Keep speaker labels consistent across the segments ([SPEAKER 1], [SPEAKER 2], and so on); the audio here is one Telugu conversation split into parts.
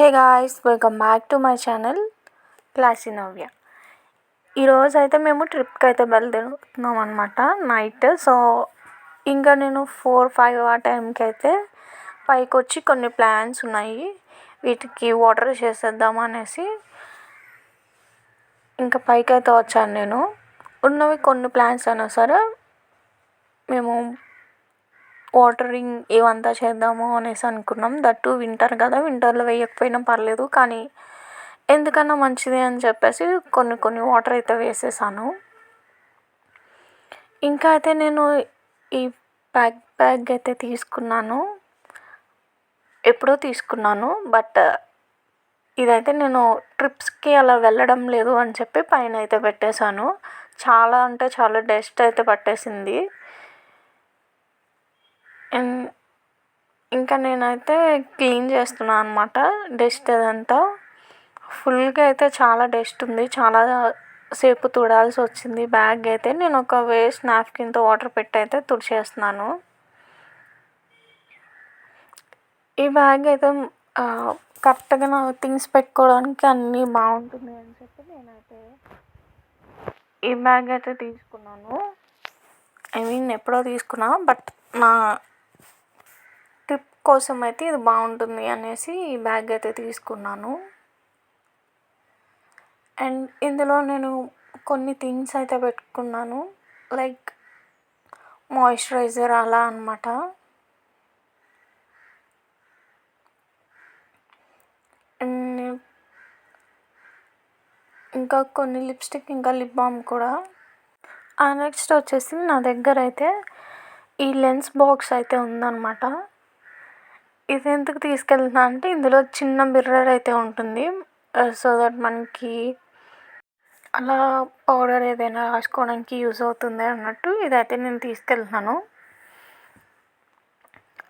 [SPEAKER 1] Hey guys, welcome back to my channel classy Navya. ఈరోజు అయితే మేము ట్రిప్కి అయితే బయలుదేరుతున్నాం అనమాట నైట్. సో ఇంకా నేను 4-5 ఆ టైంకి అయితే పైకి వచ్చి కొన్ని ప్లాన్స్ ఉన్నాయి, వీటికి వాటర్ చేసేద్దాం అనేసి ఇంకా పైకి అయితే వచ్చాను. నేను ఉన్నవి కొన్ని ప్లాన్స్ అయినా సరే మేము వాటరింగ్ ఇవంతా చేద్దాము అనేసి అనుకున్నాం. దట్టు వింటర్ కదా, వింటర్లో వేయకపోయినా పర్లేదు, కానీ ఎందుకన్నా మంచిది అని చెప్పేసి కొన్ని వాటర్ అయితే వేసేసాను. ఇంకా అయితే నేను ఈ బ్యాగ్ అయితే తీసుకున్నాను, ఎప్పుడో తీసుకున్నాను. బట్ ఇదైతే నేను ట్రిప్స్కి అలా వెళ్ళడం లేదు అని చెప్పి పైన అయితే పెట్టేశాను. చాలా అంటే చాలా డస్ట్ అయితే పట్టేసింది. ఇంకా నేనైతే క్లీన్ చేస్తున్నాను అనమాట. డస్ట్ అదంతా ఫుల్గా అయితే చాలా డస్ట్ ఉంది, చాలా సేపు తుడాల్సి వచ్చింది. బ్యాగ్ అయితే నేను ఒక వేస్ట్ నాప్కిన్తో వాటర్ పెట్టి అయితే తుడిచేస్తున్నాను. ఈ బ్యాగ్ అయితే కరెక్ట్గా నా థింగ్స్ పెట్టుకోవడానికి అన్నీ బాగుంటుంది అని చెప్పి నేనైతే ఈ బ్యాగ్ అయితే తీసుకున్నాను. ఎప్పుడో తీసుకున్నా, బట్ నా ట్రిప్ కోసం అయితే ఇది బాగుంటుంది అనేసి ఈ బ్యాగ్ అయితే తీసుకున్నాను. అండ్ ఇందులో నేను కొన్ని థింగ్స్ అయితే పెట్టుకున్నాను, లైక్ మాయిశ్చరైజర్ అలా అనమాట. ఇంకా కొన్ని లిప్స్టిక్, ఇంకా లిప్ బామ్ కూడా. నెక్స్ట్ వచ్చేసి నా దగ్గర అయితే ఈ లెన్స్ బాక్స్ అయితే ఉందన్నమాట. ఇది ఎందుకు తీసుకెళ్తున్నా అంటే ఇందులో చిన్న మిర్రర్ అయితే ఉంటుంది, సో దట్ మనకి అలా పౌడర్ ఏదైనా రాసుకోవడానికి యూజ్ అవుతుంది అన్నట్టు ఇదైతే నేను తీసుకెళ్తున్నాను.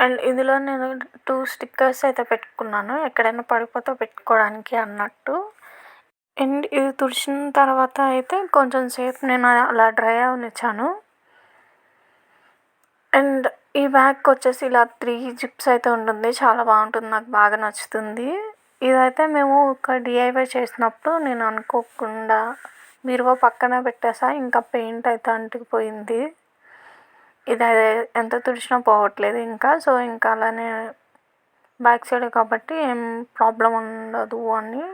[SPEAKER 1] అండ్ ఇందులో నేను 2 స్టిక్కర్స్ అయితే పెట్టుకున్నాను, ఎక్కడైనా పడిపోతే పెట్టుకోవడానికి అన్నట్టు. అండ్ ఇది తుడిచిన తర్వాత అయితే కొంచెం సేపు నేను అలా డ్రై అవనిచ్చాను. అండ్ ఈ బ్యాగ్కి వచ్చేసి ఇలా 3 జిప్స్ అయితే ఉంటుంది, చాలా బాగుంటుంది, నాకు బాగా నచ్చుతుంది. ఇదైతే మేము ఒక డిఐవై చేసినప్పుడు నేను అనుకోకుండా బీరువా పక్కన పెట్టేసా, ఇంకా పెయింట్ అయితే అంటుకుపోయింది. ఇది ఎంత తుడిచినా పోవట్లేదు ఇంకా. సో ఇంకా అలానే బ్యాక్ సైడ్ కాబట్టి ఏం ప్రాబ్లం ఉండదు అని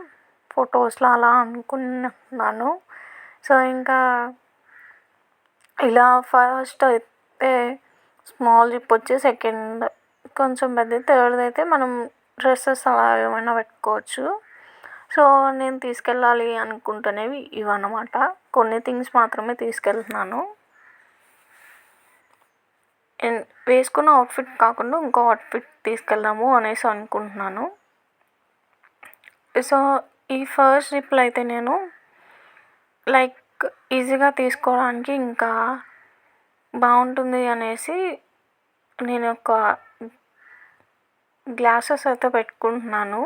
[SPEAKER 1] ఫొటోస్లో అలా అనుకున్నాను. సో ఇంకా ఇలా ఫస్ట్ అయితే స్మాల్ జిప్ వచ్చి, సెకండ్ కొంచెం పెద్దది, థర్డ్ అయితే మనం డ్రెస్సెస్ అలా ఏమైనా పెట్టుకోవచ్చు. సో నేను తీసుకెళ్ళాలి అనుకుంటున్నవి ఇవన్నమాట. కొన్ని థింగ్స్ మాత్రమే తీసుకెళ్తున్నాను. అండ్ వేసుకున్న అవుట్ఫిట్ కాకుండా ఇంకో అవుట్ఫిట్ తీసుకెళ్దాము అనేసి అనుకుంటున్నాను. సో ఈ ఫస్ట్ జిప్లో అయితే నేను లైక్ ఈజీగా తీసుకోవడానికి ఇంకా బాగుంటుంది అనేసి నేను ఒక గ్లాసెస్ అయితే పెట్టుకుంటున్నాను.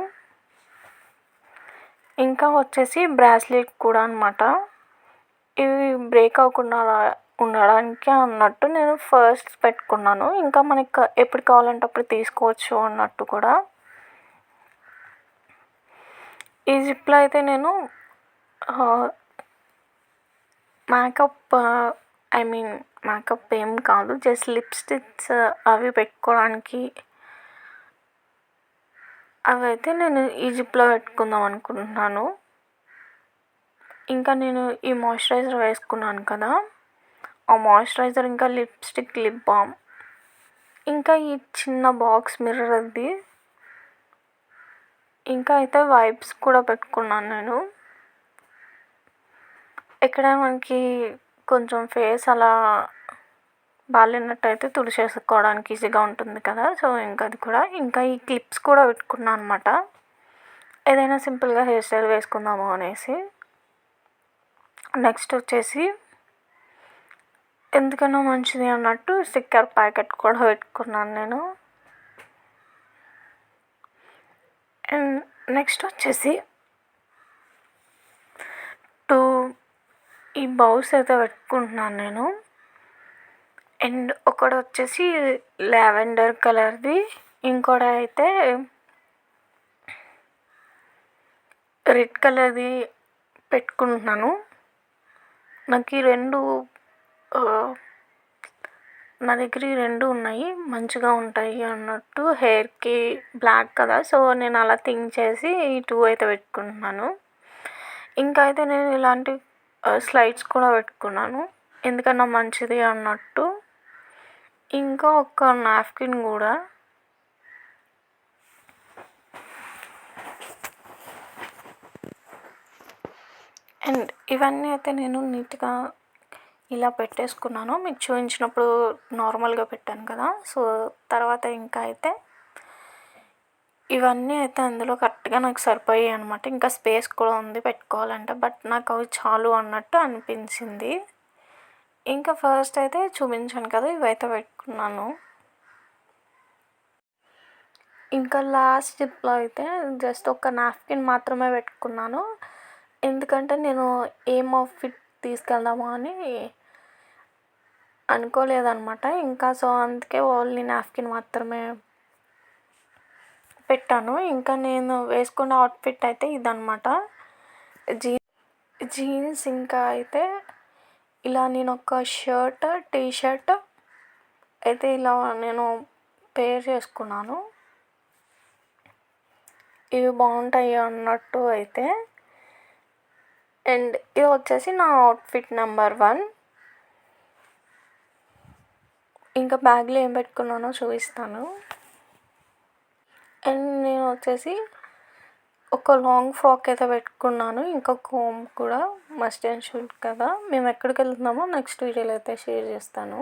[SPEAKER 1] ఇంకా వచ్చేసి బ్రాస్లెట్ కూడా అనమాట. ఇవి బ్రేక్ అవ్వకుండా ఉండడానికి అన్నట్టు నేను ఫస్ట్ పెట్టుకున్నాను. ఇంకా మనకి ఎప్పుడు కావాలంటే అప్పుడు తీసుకోవచ్చు అన్నట్టు కూడా. ఈ జిప్లో అయితే నేను మేకప్ ఏం కాదు, జస్ట్ లిప్స్టిక్స్ అవి పెట్టుకోవడానికి అవి అయితే నేను ఈ జిప్లో పెట్టుకుందాం అనుకుంటున్నాను. ఇంకా నేను ఈ మాయిశ్చరైజర్ వేసుకున్నాను కదా, ఆ మాయిశ్చరైజర్, ఇంకా లిప్స్టిక్, లిప్ బామ్, ఇంకా ఈ చిన్న బాక్స్ మిర్రర్ అది, ఇంకా అయితే వైప్స్ కూడా పెట్టుకున్నాను నేను. ఇక్కడ మనకి కొంచెం ఫేస్ అలా బాగాలేనట్టయితే తుడిచేసుకోవడానికి ఈజీగా ఉంటుంది కదా. సో ఇంకా అది కూడా, ఇంకా ఈ క్లిప్స్ కూడా పెట్టుకున్నాను అనమాట, ఏదైనా సింపుల్గా హెయిర్ స్టైల్ వేసుకుందాము అనేసి. నెక్స్ట్ వచ్చేసి ఎందుకన్నా మంచిది అన్నట్టు స్టిక్కర్ ప్యాకెట్ కూడా పెట్టుకున్నాను నేను. అండ్ నెక్స్ట్ వచ్చేసి 2 ఈ బౌల్స్ అయితే పెట్టుకుంటున్నాను నేను. అండ్ ఒకటి వచ్చేసి లావెండర్ కలర్ది, ఇంకోటి అయితే రెడ్ కలర్‌ది పెట్టుకుంటున్నాను. నాకు ఈ 2 నా దగ్గర ఈ 2 ఉన్నాయి. మంచిగా ఉంటాయి అన్నట్టు హెయిర్‌కి బ్లాక్ కదా! సో, నేను అలా థింక్ చేసి ఈ 2 అయితే పెట్టుకుంటున్నాను. ఇంకా అయితే నేను ఇలాంటి స్లైడ్స్ కూడా పెట్టుకున్నాను. ఎందుకన్నా మంచిది అన్నట్టు. ఇంకా ఒక నాప్కిన్ గూడా. అండ్ ఇవన్నీ అయితే నేను నీట్‌గా ఇలా పెట్టేసుకున్నాను. మీకు చూయించినప్పుడు నార్మల్‌గా పెట్టాను కదా! సో, తర్వాత ఇంకా అయితే ఇవన్నీ అయితే అందులో కరెక్ట్‌గా నాకు సరిపోయాయనమాట. ఇంకా స్పేస్ కూడా ఉంది పెట్టుకోవాలంటే. బట్ నాకు అవి చాలు అన్నట్టు అనిపించింది. ఇంకా ఫస్ట్ అయితే చూపించాను కదా! ఇవైతే పెట్టుకున్నాను. ఇంకా లాస్ట్ స్టెప్‌లో అయితే జస్ట్ ఒక నాప్కిన్ మాత్రమే పెట్టుకున్నాను. ఎందుకంటే నేను ఏం అవుట్‌ఫిట్ తీసుకెళ్దామా అని అనుకోలేదనమాట. ఇంకా సో, అందుకే ఓన్లీ నాప్కిన్ మాత్రమే పెట్టాను. ఇంకా నేను వేసుకున్న అవుట్‌ఫిట్ అయితే ఇదనమాట. జీ జీన్స్ ఇంకా అయితే ఇలా నేనొక షర్ట్, టీ షర్ట్ అయితే ఇలా నేను పేర్ చేసుకున్నాను. ఇవి బాగుంటాయి అన్నట్టు అయితే. అండ్ ఇది వచ్చేసి నా అవుట్‌ఫిట్ నెంబర్ 1. ఇంకా బ్యాగ్‌లో ఏం పెట్టుకున్నానో చూపిస్తాను. అండ్ నేను వచ్చేసి ఒక లాంగ్ ఫ్రాక్ అయితే పెట్టుకున్నాను. ఇంకా కోంబ్ కూడా మస్ట్ అండ్ షుడ్ కదా! మేము ఎక్కడికి వెళ్తున్నామో నెక్స్ట్ వీడియోలో అయితే షేర్ చేస్తాను.